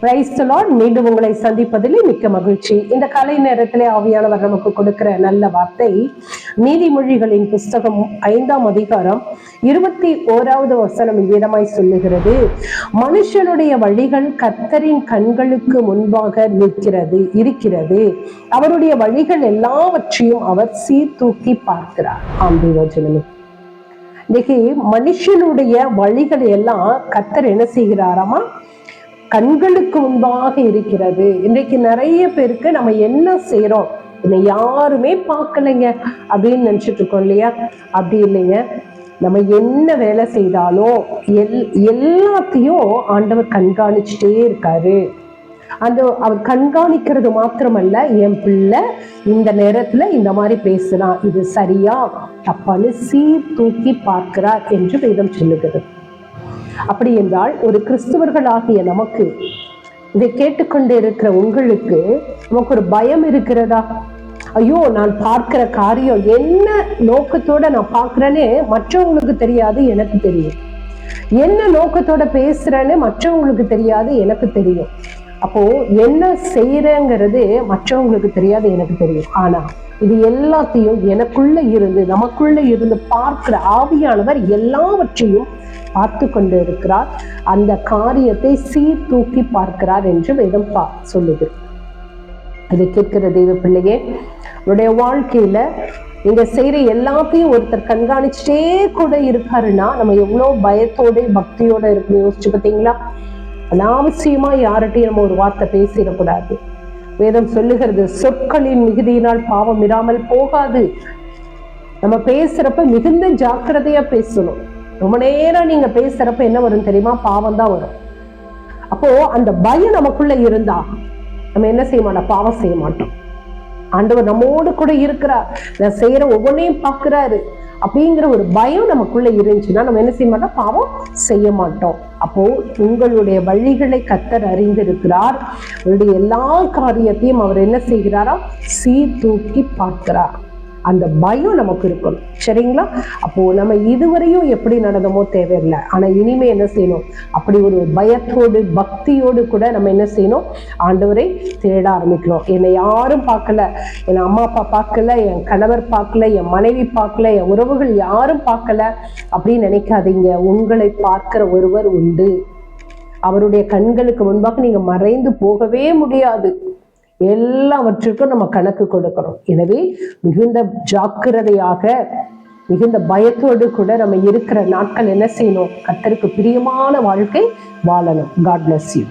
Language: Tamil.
Praise the Lord. மீண்டும் உங்களை சந்திப்பதில் மிக்க மகிழ்ச்சி. இந்த காலை நேரத்திலே ஆவியானவர் நமக்கு கொடுக்கிற நல்ல வார்த்தை நீதிமொழிகளின் புஸ்தகம் 5ஆம் அதிகாரம் 21வது வசனம் இவ்விதமாய் சொல்லுகிறது, மனுஷனுடைய வழிகள் கர்த்தரின் கண்களுக்கு முன்பாக இருக்கிறது, அவருடைய வழிகள் எல்லாவற்றையும் அவர் சீர்தூக்கி பார்க்கிறார். ஆண்டவரே, இன்னைக்கு மனுஷனுடைய வழிகள் எல்லாம் கர்த்தர் என்ன செய்கிறாராமா? கண்களுக்கு முன்பாக இருக்கிறது. இன்றைக்கு நிறைய பேருக்கு நம்ம என்ன செய்யறோம், என்னை யாருமே பார்க்கலைங்க அப்படின்னு நினைச்சிட்டு இருக்கோம் இல்லையா? அப்படி இல்லைங்க. நம்ம என்ன வேலை செய்தாலும் எல்லாத்தையும் ஆண்டவர் கண்காணிச்சுட்டே இருக்காரு. அவர் கண்காணிக்கிறது மாத்திரமல்ல, என் பிள்ளை இந்த நேரத்துல இந்த மாதிரி பேசுறான், இது சரியா தப்பான்னு சீர்தூக்கி பார்க்கிறார் என்று வேதம் சொல்லுகிறது. அப்படி என்றால் ஒரு கிறிஸ்துவர்களாகிய நமக்கு, இதை கேட்டுக்கொண்டு இருக்கிற உங்களுக்கு, நமக்கு ஒரு பயம் இருக்கிறதா? ஐயோ, நான் பார்க்கிற காரியம் என்ன நோக்கத்தோட நான் பார்க்கிறேன்னு மற்றவங்களுக்கு தெரியாது, எனக்கு தெரியும். என்ன நோக்கத்தோட பேசுறேன்னு மற்றவங்களுக்கு தெரியாது, எனக்கு தெரியும். அப்போ என்ன செய்யறேங்கிறது மற்றவங்களுக்கு தெரியாது, எனக்கு தெரியும். ஆனா இது எல்லாத்தையும் எனக்குள்ள இருந்து, நமக்குள்ள இருந்து பார்க்கிற ஆவியானவர் எல்லாவற்றையும் பார்த்து கொண்டு இருக்கிறார். அந்த காரியத்தை சீர்தூக்கி பார்க்கிறார் என்று வேதம் சொல்லுது. இதை கேட்கிற தெய்வ பிள்ளையே, உன்னுடைய வாழ்க்கையில நீங்க செய்யற எல்லாத்தையும் ஒருத்தர் கண்காணிச்சுட்டே கூட இருக்காருன்னா நம்ம எவ்வளவு பயத்தோட பக்தியோட இருக்கணும். யோசிச்சு பார்த்தீங்களா? அனாவசியமா யார்கிட்டையும் நம்ம ஒரு வார்த்தை பேசிடக்கூடாது. வேதம் சொல்லுகிறது, சொற்களின் மிகுதியினால் பாவம் இராமல் போகாது. நம்ம பேசுறப்ப மிகுந்த ஜாக்கிரதையா பேசணும். ரொம்ப நேரம் நீங்க பேசுறப்ப என்ன வரும் தெரியுமா? பாவம் தான் வரும். அப்போ அந்த பயம் நமக்குள்ள இருந்தா நம்ம என்ன செய்ய மாட்டோம்? பாவம் செய்ய மாட்டோம். ஆண்டவர் நம்மோடு கூட இருக்கிறார், நான் செய்யற ஒவ்வொன்றையும் பார்க்கிறாரு அப்படிங்கிற ஒரு பயம் நமக்குள்ள இருந்துச்சுன்னா நம்ம என்ன செய்ய மாட்டோம்? பாவம் செய்ய மாட்டோம். அப்போ உங்களுடைய வழிகளை கர்த்தர் அறிந்திருக்கிறார். உங்களுடைய எல்லா காரியத்தையும் அவர் என்ன செய்கிறாரா? சீர்தூக்கி பார்க்கிறார். அந்த பயம் நமக்கு இருக்கணும். சரிங்களா? அப்போ நம்ம இதுவரையும் எப்படி நடந்தமோ தேவையில்லை. ஆனா இனிமே என்ன செய்யணும்? அப்படி ஒரு பயத்தோடு பக்தியோடு கூட நம்ம என்ன செய்யணும்? ஆண்டவரை தேட ஆரம்பிக்கணும். என்னை யாரும் பார்க்கல, என் அம்மா அப்பா பார்க்கல, என் கணவர் பார்க்கல, என் மனைவி பார்க்கல, என் உறவுகள் யாரும் பார்க்கல அப்படின்னு நினைக்காதீங்க. உங்களை பார்க்கிற ஒருவர் உண்டு. அவருடைய கண்களுக்கு முன்பாக நீங்க மறைந்து போகவே முடியாது. எல்லாவற்றிற்கும் நம்ம கணக்கு கொடுக்கணும். எனவே மிகுந்த ஜாக்கிரதையாக, மிகுந்த பயத்தோடு கூட நம்ம இருக்கிற நாட்கள் என்ன செய்யணும்? கர்த்தருக்கு பிரியமான வாழ்க்கை வாழணும். God bless you.